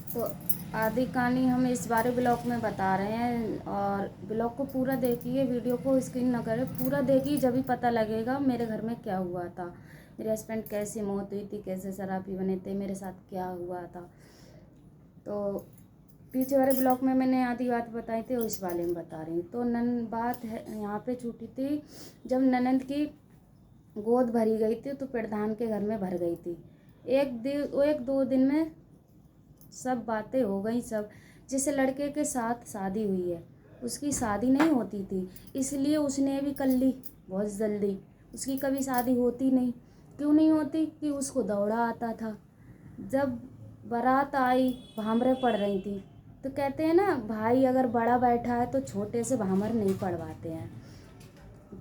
तो आदि कहानी हम इस बारे ब्लॉग में बता रहे हैं, और ब्लॉग को पूरा देखिए, वीडियो को स्किप न करें, पूरा देखिए, जब भी पता लगेगा मेरे घर में क्या हुआ था, मेरे हस्बैंड कैसे मौत हुई थी, कैसे शराबी बने थे, मेरे साथ क्या हुआ था। तो पीछे वाले ब्लॉग में मैंने आधी बात बताई थी, इस वाले में बता रही हूँ। तो बात है यहाँ पे छूटी थी, जब ननंद की गोद भरी गई थी तो प्रधान के घर में भर गई थी। एक दो दिन में सब बातें हो गई। सब जिस लड़के के साथ शादी हुई है उसकी शादी नहीं होती थी, इसलिए उसने भी कर ली बहुत जल्दी। उसकी कभी शादी होती नहीं। क्यों नहीं होती? कि उसको दौड़ा आता था। जब बारात आई, भामरे पड़ रही थी, तो कहते हैं ना, भाई अगर बड़ा बैठा है तो छोटे से भामर नहीं पड़वाते हैं।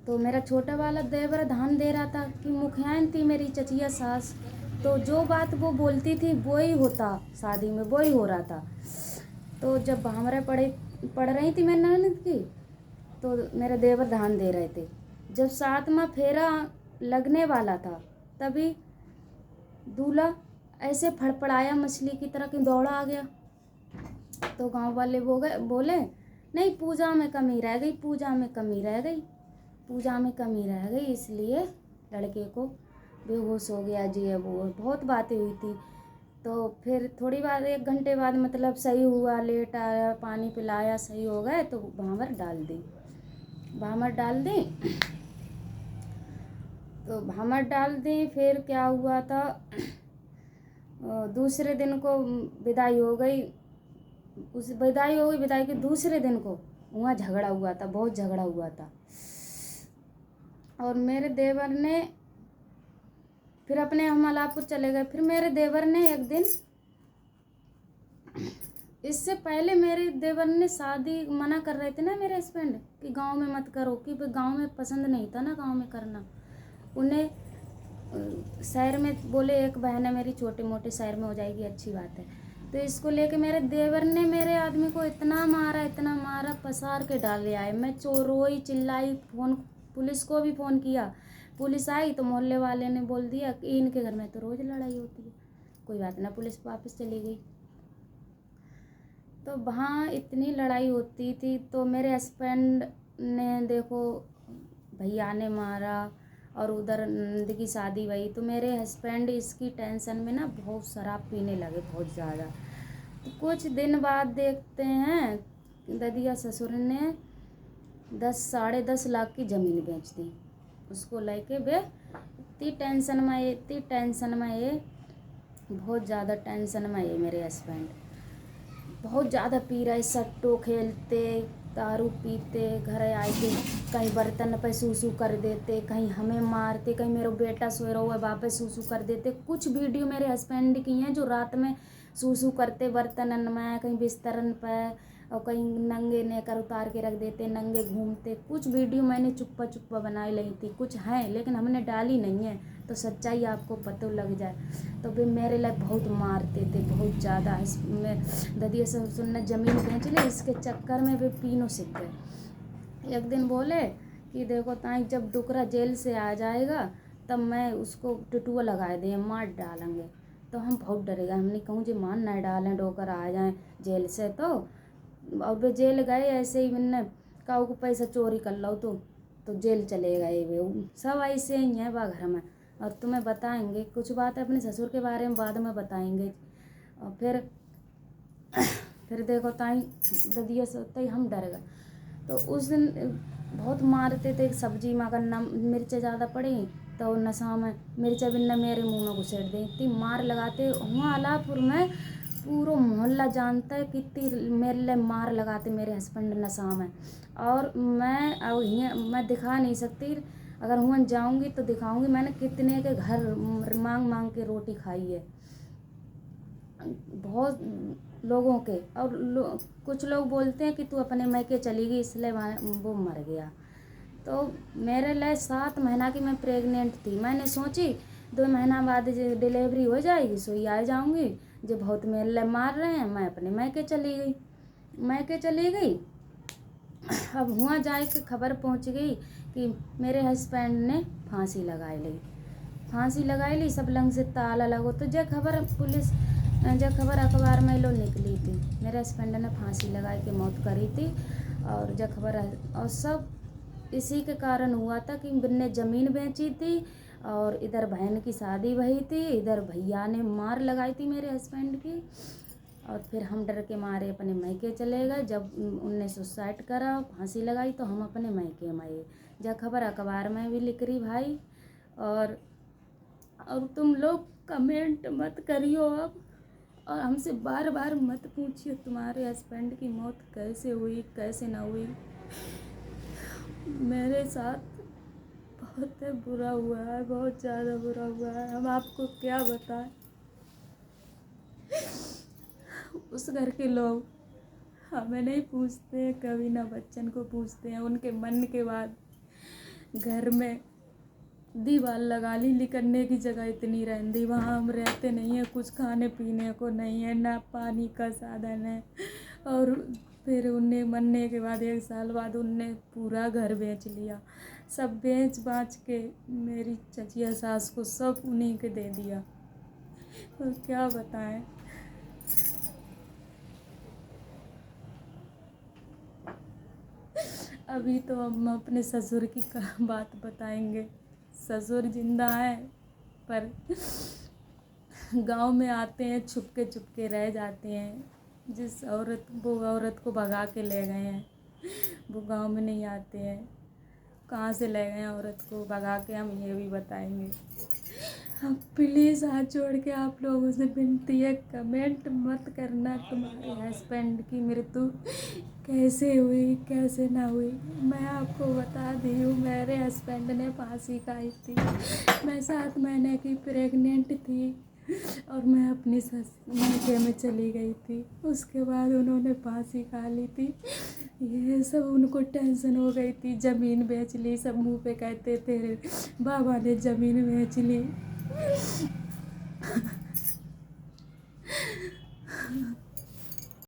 तो मेरा छोटा वाला देवर ध्यान दे रहा था कि मुखियान थी मेरी चचिया सास, तो जो बात वो बोलती थी वो ही होता, शादी में वो ही हो रहा था। तो जब भामरे पड़ रही थी मेरी ननद की, तो मेरे देवर ध्यान दे रहे थे। जब सातवां फेरा लगने वाला था, तभी दूल्हा ऐसे फड़फड़ाया मछली की तरह कि दौड़ा आ गया। तो गांव वाले बोले नहीं, पूजा में कमी रह गई, पूजा में कमी रह गई, पूजा में कमी रह गई, इसलिए लड़के को बेहोश हो गया जी। है वो बहुत बातें हुई थी। तो फिर थोड़ी बाद, 1 घंटे बाद मतलब सही हुआ, लेट आया, पानी पिलाया, सही हो गए, तो भामर डाल दी। भामर डाल दी। तो भामर डाल दी। फिर क्या हुआ था, दूसरे दिन को विदाई हो गई। विदाई के दूसरे दिन को वहाँ झगड़ा हुआ था, बहुत झगड़ा हुआ था। और मेरे देवर ने फिर अपने हम अलापुर चले गए। फिर मेरे देवर ने एक दिन, इससे पहले मेरे देवर ने शादी मना कर रहे थे ना मेरे हस्बैंड कि गांव में मत करो, कि गांव में पसंद नहीं था ना गांव में करना। उन्हें शहर में बोले, एक बहन है मेरी, छोटे मोटे शहर में हो जाएगी, अच्छी बात है। तो इसको लेके मेरे देवर ने मेरे आदमी को इतना मारा, पसार के डाल ले आए। मैं रोई चिल्लाई, पुलिस को भी फ़ोन किया। पुलिस आई तो मोहल्ले वाले ने बोल दिया कि इनके घर में तो रोज़ लड़ाई होती है। कोई बात ना, पुलिस वापस चली गई। तो वहाँ इतनी लड़ाई होती थी, तो मेरे हस्बैंड ने देखो, भैया ने मारा, और उधर नंद की शादी हुई, तो मेरे हस्बैंड इसकी टेंशन में ना बहुत शराब पीने लगे, बहुत ज़्यादा। तो कुछ दिन बाद देखते हैं, ददिया ससुर ने 10-10.5 लाख की ज़मीन बेच दी। उसको लेके वे इतनी टेंशन में ये बहुत ज़्यादा टेंशन में ये मेरे हस्बैंड बहुत ज़्यादा पी रहे, सट्टो खेलते, दारू पीते, घर आए के कहीं बर्तन पे सूसू कर देते, कहीं हमें मारते, कहीं मेरा बेटा सोए रहा हुआ वापस सूसू कर देते। कुछ वीडियो मेरे हस्बैंड की हैं जो रात में सूसू करते बर्तनन में, कहीं बिस्तरन पे, और कहीं नंगे नेकर उतार के रख देते, नंगे घूमते। कुछ वीडियो मैंने चुप्पा बनाई ली थी, कुछ हैं लेकिन हमने डाली नहीं है, तो सच्चाई आपको पता लग जाए। तो वे मेरे लिए बहुत मारते थे, बहुत ज़्यादा। इसमें ददिया ससुर ने ज़मीन बेच ली, इसके चक्कर में वे पीनों सीख गए। एक दिन बोले कि देखो ताई, जब डुकरा जेल से आ जाएगा तब मैं उसको टटुआ लगा दें, मार डालेंगे। तो हम बहुत डरे गए, हमने कहूँ जी मान न डालें, डोकर आ जाए जेल से। तो अब वे जेल गए ऐसे ही, मैंने कहा को पैसा चोरी कर लो, तो जेल चले गए वे। सब ऐसे ही हैं बा घर में। और तुम्हें बताएंगे कुछ बात अपने ससुर के बारे में, बाद में बताएंगे। और फिर देखो ताई, ददिया से हम डर गए। तो उस दिन बहुत मारते थे। सब्जी में अगर मिर्चें ज़्यादा पड़ी तो नशा में मिर्चा बिन्ना मेरे मुंह में घुसेड़ दी, इतनी मार लगाते। वहाँ अलापुर में पूरा मोहल्ला जानता है कितनी मेरे लिए मार लगाते मेरे हस्बैंड नशा में। और मैं दिखा नहीं सकती, अगर वहाँ जाऊँगी तो दिखाऊँगी मैंने कितने के घर मांग मांग के रोटी खाई है, बहुत लोगों के। और कुछ लोग बोलते हैं कि तू अपने मैके चली गई इसलिए वो मर गया। तो मेरे लिए 7 महीना की मैं प्रेग्नेंट थी। मैंने सोची 2 महीना बाद डिलीवरी हो जाएगी, सोई आ जाऊँगी। जो बहुत मेरे लिए मार रहे हैं, मैं अपने मैके चली गई। अब वहाँ जाए के खबर पहुँच गई कि मेरे हस्बैंड ने फांसी लगाई ली। सब लंग से ताला लगो। तो जो खबर पुलिस जब खबर अखबार में लो निकली थी मेरे हस्बैंड ने फांसी लगाई के मौत करी थी। और जब खबर और सब इसी के कारण हुआ था कि मैंने ज़मीन बेची थी और इधर बहन की शादी हुई थी, इधर भैया ने मार लगाई थी मेरे हस्बैंड की। और फिर हम डर के मारे अपने मायके चले गए। जब उनने सुसाइड करा फांसी लगाई तो हम अपने मायके में आए। जब खबर अखबार में भी लिख रही भाई। और तुम लोग कमेंट मत करियो अब, और हमसे बार बार मत पूछिए तुम्हारे हस्बैंड की मौत कैसे हुई कैसे ना हुई। मेरे साथ बहुत बुरा हुआ है, बहुत ज़्यादा बुरा हुआ है, हम आपको क्या बताएं। उस घर के लोग हमें नहीं पूछते हैं कभी, ना बच्चन को पूछते हैं। उनके मन के बाद घर में दीवार लगा ली, निकलने की जगह इतनी रहती, वहाँ हम रहते नहीं हैं, कुछ खाने पीने को नहीं है, ना पानी का साधन है। और फिर उन्हें मरने के बाद 1 साल बाद उनने पूरा घर बेच लिया, सब बेच बाच के मेरी चचिया सास को सब उन्हीं के दे दिया। तो क्या बताएं। अभी तो हम अपने ससुर की बात बताएंगे। ससुर जिंदा है पर गांव में आते हैं, छुपके रह जाते हैं। वो औरत को भगा के ले गए हैं, वो गांव में नहीं आते हैं। कहाँ से ले गए हैं औरत को भगा के, हम ये भी बताएंगे। हम प्लीज़ हाथ जोड़ के आप लोगों से विनती है, कमेंट मत करना तुम्हारे हस्बैंड की मृत्यु कैसे हुई कैसे ना हुई। मैं आपको बता दी हूँ, मेरे हस्बैंड ने फांसी खाई थी। मैं 7 महीने की प्रेग्नेंट थी और मैं अपनी मायके में चली गई थी। उसके बाद उन्होंने फांसी खा ली थी। ये सब उनको टेंशन हो गई थी, ज़मीन बेच ली, सब मुँह पे कहते थे बाबा ने ज़मीन बेच ली।